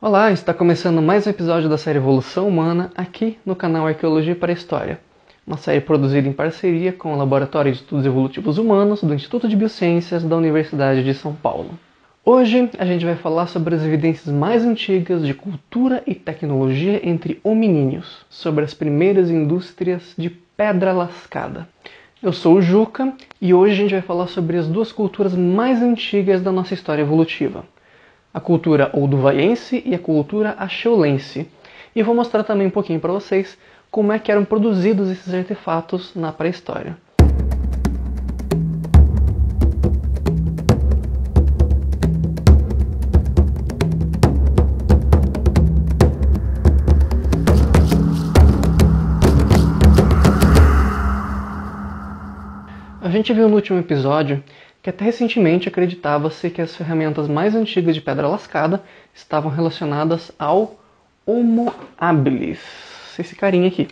Olá, está começando mais um episódio da série Evolução Humana aqui no canal Arqueologia para a História, uma série produzida em parceria com o Laboratório de Estudos Evolutivos Humanos do Instituto de Biociências da Universidade de São Paulo. Hoje a gente vai falar sobre as evidências mais antigas de cultura e tecnologia entre hominíneos, sobre as primeiras indústrias de pedra lascada. Eu sou o Juca e hoje a gente vai falar sobre as duas culturas mais antigas da nossa história evolutiva: a cultura olduvaiense e a cultura acheulense. E vou mostrar também um pouquinho para vocês como é que eram produzidos esses artefatos na pré-história. A gente viu no último episódio que até recentemente acreditava-se que as ferramentas mais antigas de pedra lascada estavam relacionadas ao Homo habilis, esse carinha aqui.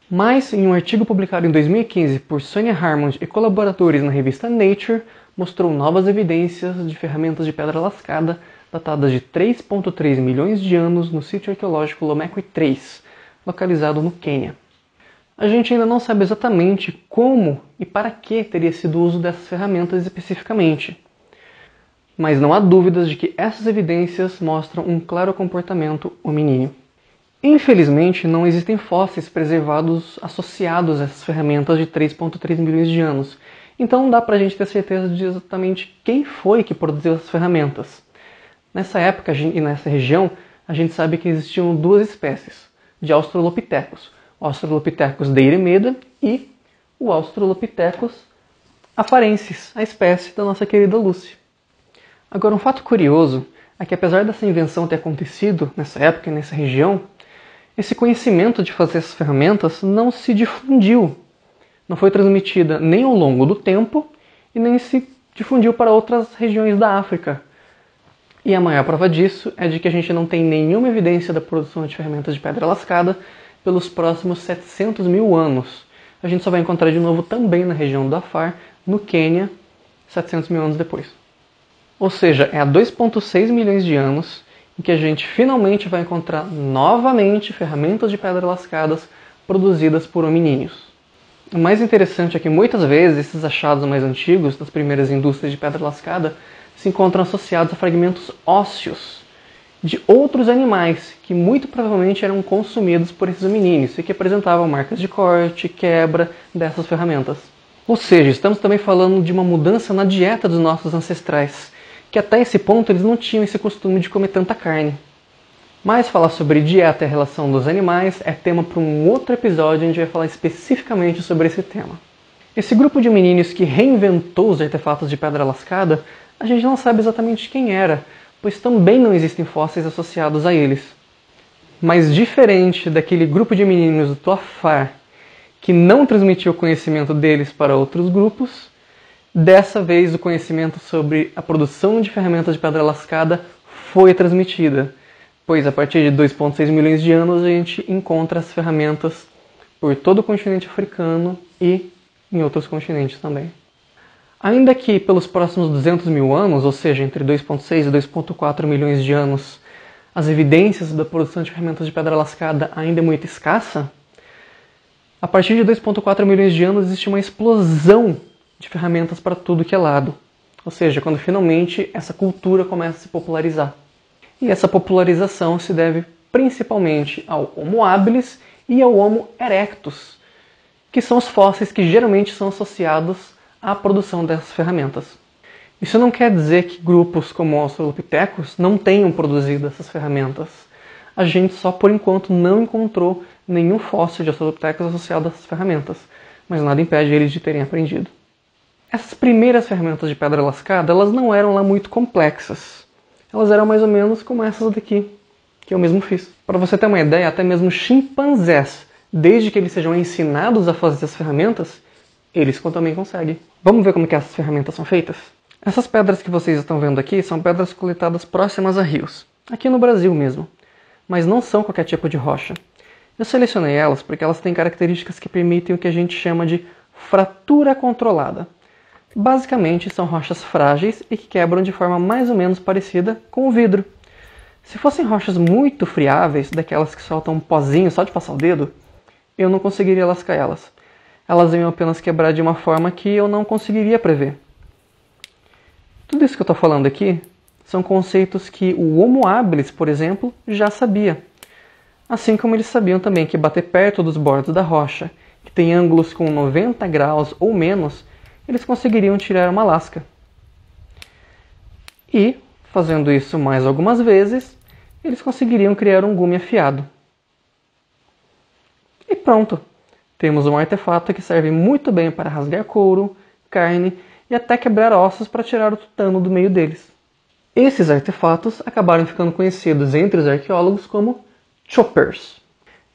Mas, em um artigo publicado em 2015 por Sonia Harmond e colaboradores na revista Nature, mostrou novas evidências de ferramentas de pedra lascada datadas de 3,3 milhões de anos no sítio arqueológico Lomekwi III, localizado no Quênia. A gente ainda não sabe exatamente como e para que teria sido o uso dessas ferramentas especificamente. Mas não há dúvidas de que essas evidências mostram um claro comportamento hominíneo. Infelizmente, não existem fósseis preservados associados a essas ferramentas de 3,3 milhões de anos. Então não dá pra gente ter certeza de exatamente quem foi que produziu essas ferramentas. Nessa época e nessa região, a gente sabe que existiam duas espécies de Australopithecus: o Australopithecus deiremeda e o Australopithecus afarensis, a espécie da nossa querida Lucy. Agora, um fato curioso é que, apesar dessa invenção ter acontecido nessa época e nessa região, esse conhecimento de fazer essas ferramentas não se difundiu, não foi transmitida nem ao longo do tempo e nem se difundiu para outras regiões da África. E a maior prova disso é de que a gente não tem nenhuma evidência da produção de ferramentas de pedra lascada pelos próximos 700 mil anos. A gente só vai encontrar de novo também na região do Afar, no Quênia, 700 mil anos depois. Ou seja, é há 2,6 milhões de anos em que a gente finalmente vai encontrar novamente ferramentas de pedra lascadas produzidas por hominíneos. O mais interessante é que muitas vezes esses achados mais antigos das primeiras indústrias de pedra lascada se encontram associados a fragmentos ósseos de outros animais que muito provavelmente eram consumidos por esses hominíneos e que apresentavam marcas de corte, quebra dessas ferramentas. Ou seja, estamos também falando de uma mudança na dieta dos nossos ancestrais, que até esse ponto eles não tinham esse costume de comer tanta carne. Mas falar sobre dieta e a relação dos animais é tema para um outro episódio, onde a gente vai falar especificamente sobre esse tema. Esse grupo de hominíneos que reinventou os artefatos de pedra lascada, a gente não sabe exatamente quem era, pois também não existem fósseis associados a eles. Mas diferente daquele grupo de hominíneos do Afar, que não transmitiu o conhecimento deles para outros grupos, dessa vez o conhecimento sobre a produção de ferramentas de pedra lascada foi transmitida, pois a partir de 2,6 milhões de anos a gente encontra as ferramentas por todo o continente africano e em outros continentes também. Ainda que pelos próximos 200 mil anos, ou seja, entre 2,6 e 2,4 milhões de anos, as evidências da produção de ferramentas de pedra lascada ainda é muito escassa, a partir de 2,4 milhões de anos existe uma explosão de ferramentas para tudo que é lado. Ou seja, quando finalmente essa cultura começa a se popularizar. E essa popularização se deve principalmente ao Homo habilis e ao Homo erectus, que são os fósseis que geralmente são associados à produção dessas ferramentas. Isso não quer dizer que grupos como o Australopithecus não tenham produzido essas ferramentas. A gente só por enquanto não encontrou nenhum fóssil de Australopithecus associado a essas ferramentas, mas nada impede eles de terem aprendido. Essas primeiras ferramentas de pedra lascada, elas não eram lá muito complexas. Elas eram mais ou menos como essas daqui, que eu mesmo fiz. Para você ter uma ideia, até mesmo chimpanzés, desde que eles sejam ensinados a fazer essas ferramentas, eles também conseguem. Vamos ver como que essas ferramentas são feitas? Essas pedras que vocês estão vendo aqui são pedras coletadas próximas a rios, aqui no Brasil mesmo, mas não são qualquer tipo de rocha. Eu selecionei elas porque elas têm características que permitem o que a gente chama de fratura controlada. Basicamente, são rochas frágeis e que quebram de forma mais ou menos parecida com o vidro. Se fossem rochas muito friáveis, daquelas que soltam um pozinho só de passar o dedo, eu não conseguiria lascar elas. Elas iam apenas quebrar de uma forma que eu não conseguiria prever. Tudo isso que eu estou falando aqui são conceitos que o Homo habilis, por exemplo, já sabia. Assim como eles sabiam também que bater perto dos bordos da rocha, que tem ângulos com 90 graus ou menos, eles conseguiriam tirar uma lasca. E, fazendo isso mais algumas vezes, eles conseguiriam criar um gume afiado. E pronto! Temos um artefato que serve muito bem para rasgar couro, carne e até quebrar ossos para tirar o tutano do meio deles. Esses artefatos acabaram ficando conhecidos entre os arqueólogos como choppers.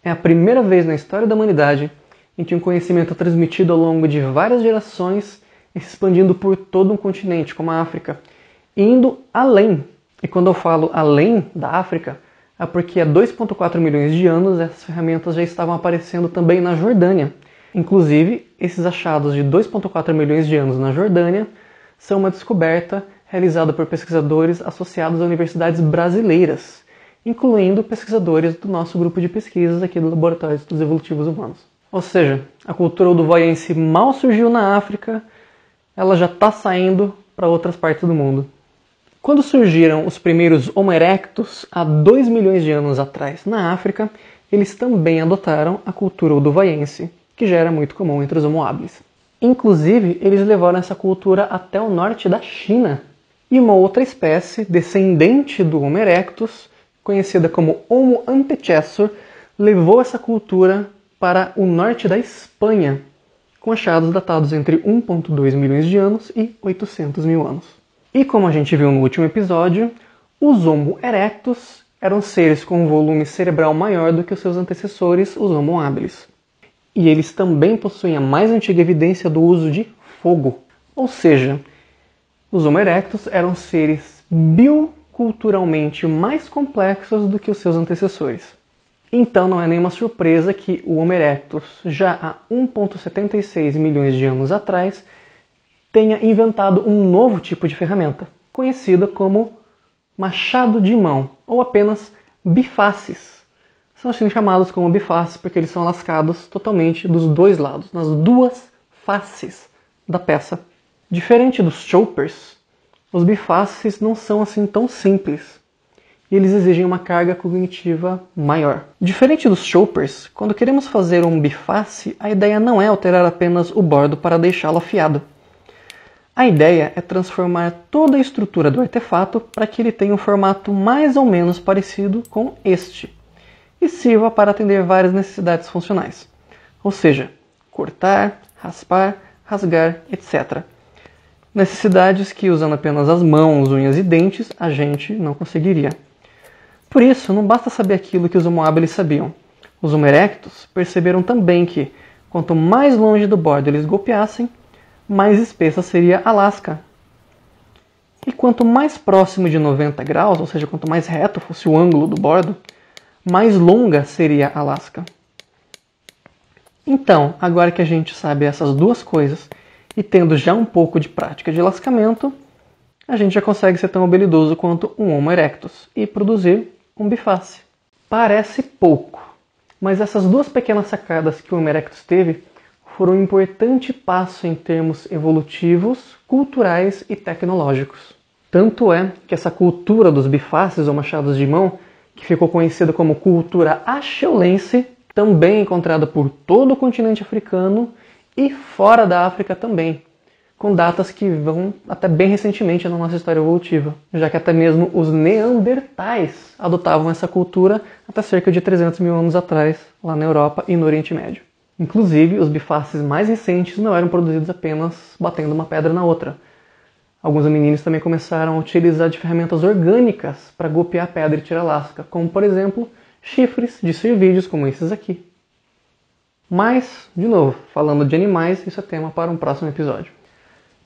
É a primeira vez na história da humanidade em que um conhecimento é transmitido ao longo de várias gerações e se expandindo por todo um continente, como a África, indo além. E quando eu falo além da África, é porque há 2,4 milhões de anos essas ferramentas já estavam aparecendo também na Jordânia. Inclusive, esses achados de 2,4 milhões de anos na Jordânia são uma descoberta realizada por pesquisadores associados a universidades brasileiras, incluindo pesquisadores do nosso grupo de pesquisas aqui do Laboratório de Estudos Evolutivos Humanos. Ou seja, a cultura odovoiense mal surgiu na África, ela já está saindo para outras partes do mundo. Quando surgiram os primeiros Homo erectus, há 2 milhões de anos atrás, na África, eles também adotaram a cultura odovoiense, que já era muito comum entre os Homo habilis. Inclusive, eles levaram essa cultura até o norte da China. E uma outra espécie, descendente do Homo erectus, conhecida como Homo antecessor, levou essa cultura para o norte da Espanha, com achados datados entre 1,2 milhões de anos e 800 mil anos. E como a gente viu no último episódio, os Homo erectus eram seres com um volume cerebral maior do que os seus antecessores, os Homo habilis. E eles também possuem a mais antiga evidência do uso de fogo, ou seja, os Homo erectus eram seres bioculturalmente mais complexos do que os seus antecessores. Então não é nenhuma surpresa que o Homo erectus, já há 1,76 milhões de anos atrás, tenha inventado um novo tipo de ferramenta, conhecida como machado de mão, ou apenas bifaces. São assim chamados como bifaces porque eles são lascados totalmente dos dois lados, nas duas faces da peça. Diferente dos choppers, os bifaces não são assim tão simples e eles exigem uma carga cognitiva maior. Diferente dos choppers, quando queremos fazer um biface, a ideia não é alterar apenas o bordo para deixá-lo afiado. A ideia é transformar toda a estrutura do artefato para que ele tenha um formato mais ou menos parecido com este e sirva para atender várias necessidades funcionais, ou seja, cortar, raspar, rasgar, etc. Necessidades que, usando apenas as mãos, unhas e dentes, a gente não conseguiria. Por isso, não basta saber aquilo que os Homo habilis sabiam. Os Homo erectus perceberam também que, quanto mais longe do bordo eles golpeassem, mais espessa seria a lasca. E quanto mais próximo de 90 graus, ou seja, quanto mais reto fosse o ângulo do bordo, mais longa seria a lasca. Então, agora que a gente sabe essas duas coisas, e tendo já um pouco de prática de lascamento, a gente já consegue ser tão habilidoso quanto um Homo erectus e produzir um biface. Parece pouco, mas essas duas pequenas sacadas que o Homo erectus teve foram um importante passo em termos evolutivos, culturais e tecnológicos. Tanto é que essa cultura dos bifaces ou machados de mão, que ficou conhecida como cultura axeulense, também é encontrada por todo o continente africano e fora da África também, com datas que vão até bem recentemente na nossa história evolutiva, já que até mesmo os neandertais adotavam essa cultura até cerca de 300 mil anos atrás, lá na Europa e no Oriente Médio. Inclusive, os bifaces mais recentes não eram produzidos apenas batendo uma pedra na outra. Alguns hominídeos também começaram a utilizar de ferramentas orgânicas para golpear a pedra e tirar a lasca, como, por exemplo, chifres de cervídeos como esses aqui. Mas, de novo, falando de animais, isso é tema para um próximo episódio.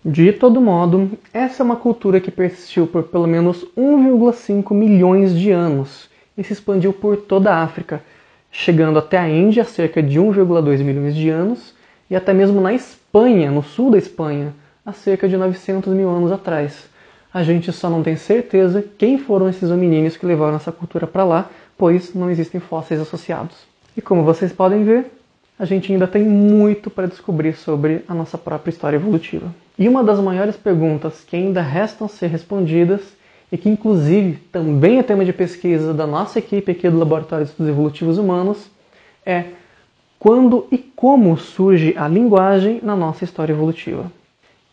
De todo modo, essa é uma cultura que persistiu por pelo menos 1,5 milhões de anos e se expandiu por toda a África, chegando até a Índia há cerca de 1,2 milhões de anos e até mesmo na Espanha, no sul da Espanha, há cerca de 900 mil anos atrás, A gente só não tem certeza quem foram esses hominíneos que levaram essa cultura para lá, pois não existem fósseis associados. E como vocês podem ver, a gente ainda tem muito para descobrir sobre a nossa própria história evolutiva. E uma das maiores perguntas que ainda restam a ser respondidas, e que inclusive também é tema de pesquisa da nossa equipe aqui do Laboratório de Estudos Evolutivos Humanos, é quando e como surge a linguagem na nossa história evolutiva.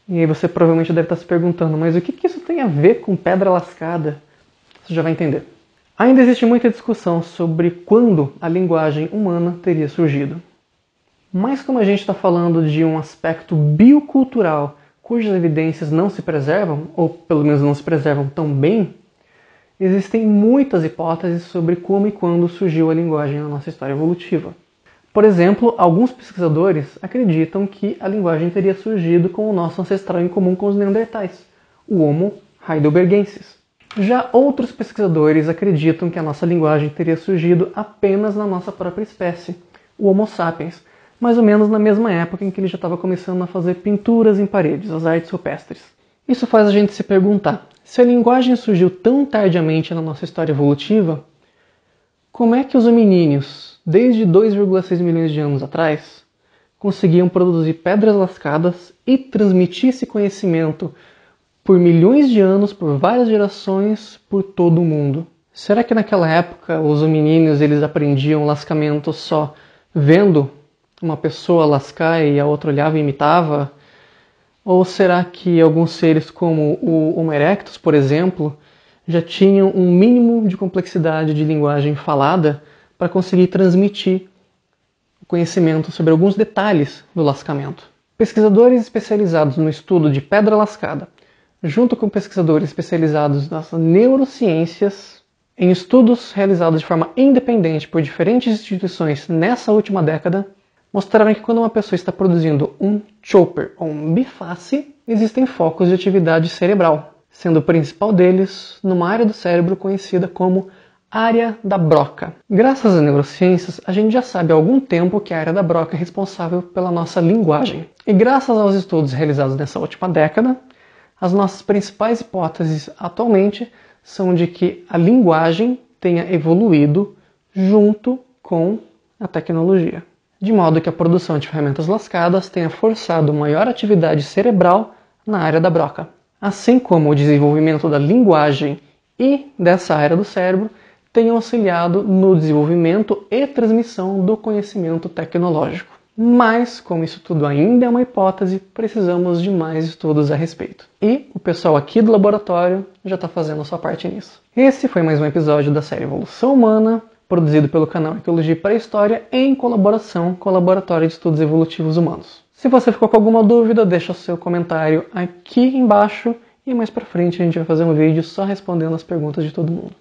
E aí você provavelmente deve estar se perguntando, mas o que isso tem a ver com pedra lascada? Você já vai entender. Ainda existe muita discussão sobre quando a linguagem humana teria surgido. Mas como a gente está falando de um aspecto biocultural cujas evidências não se preservam, ou pelo menos não se preservam tão bem, existem muitas hipóteses sobre como e quando surgiu a linguagem na nossa história evolutiva. Por exemplo, alguns pesquisadores acreditam que a linguagem teria surgido com o nosso ancestral em comum com os neandertais, o Homo heidelbergensis. Já outros pesquisadores acreditam que a nossa linguagem teria surgido apenas na nossa própria espécie, o Homo sapiens, mais ou menos na mesma época em que ele já estava começando a fazer pinturas em paredes, as artes rupestres. Isso faz a gente se perguntar, se a linguagem surgiu tão tardiamente na nossa história evolutiva, como é que os hominíneos, desde 2,6 milhões de anos atrás, conseguiam produzir pedras lascadas e transmitir esse conhecimento por milhões de anos, por várias gerações, por todo o mundo? Será que naquela época os hominíneos eles aprendiam lascamento só vendo uma pessoa lascar e a outra olhava e imitava? Ou será que alguns seres como o Homo erectus, por exemplo, já tinham um mínimo de complexidade de linguagem falada para conseguir transmitir o conhecimento sobre alguns detalhes do lascamento? Pesquisadores especializados no estudo de pedra lascada, junto com pesquisadores especializados nas neurociências, em estudos realizados de forma independente por diferentes instituições nessa última década, mostraram que quando uma pessoa está produzindo um chopper ou um biface, existem focos de atividade cerebral, sendo o principal deles numa área do cérebro conhecida como área da Broca. Graças às neurociências, a gente já sabe há algum tempo que a área da Broca é responsável pela nossa linguagem. E graças aos estudos realizados nessa última década, as nossas principais hipóteses atualmente são de que a linguagem tenha evoluído junto com a tecnologia, de modo que a produção de ferramentas lascadas tenha forçado maior atividade cerebral na área da Broca, assim como o desenvolvimento da linguagem e dessa área do cérebro tenham auxiliado no desenvolvimento e transmissão do conhecimento tecnológico. Mas, como isso tudo ainda é uma hipótese, precisamos de mais estudos a respeito. E o pessoal aqui do laboratório já está fazendo a sua parte nisso. Esse foi mais um episódio da série Evolução Humana, produzido pelo canal Arqueologia e Pré-História em colaboração com o Laboratório de Estudos Evolutivos Humanos. Se você ficou com alguma dúvida, deixa o seu comentário aqui embaixo e mais pra frente a gente vai fazer um vídeo só respondendo as perguntas de todo mundo.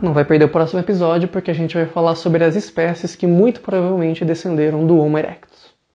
Não vai perder o próximo episódio porque a gente vai falar sobre as espécies que muito provavelmente descenderam do Homo erectus.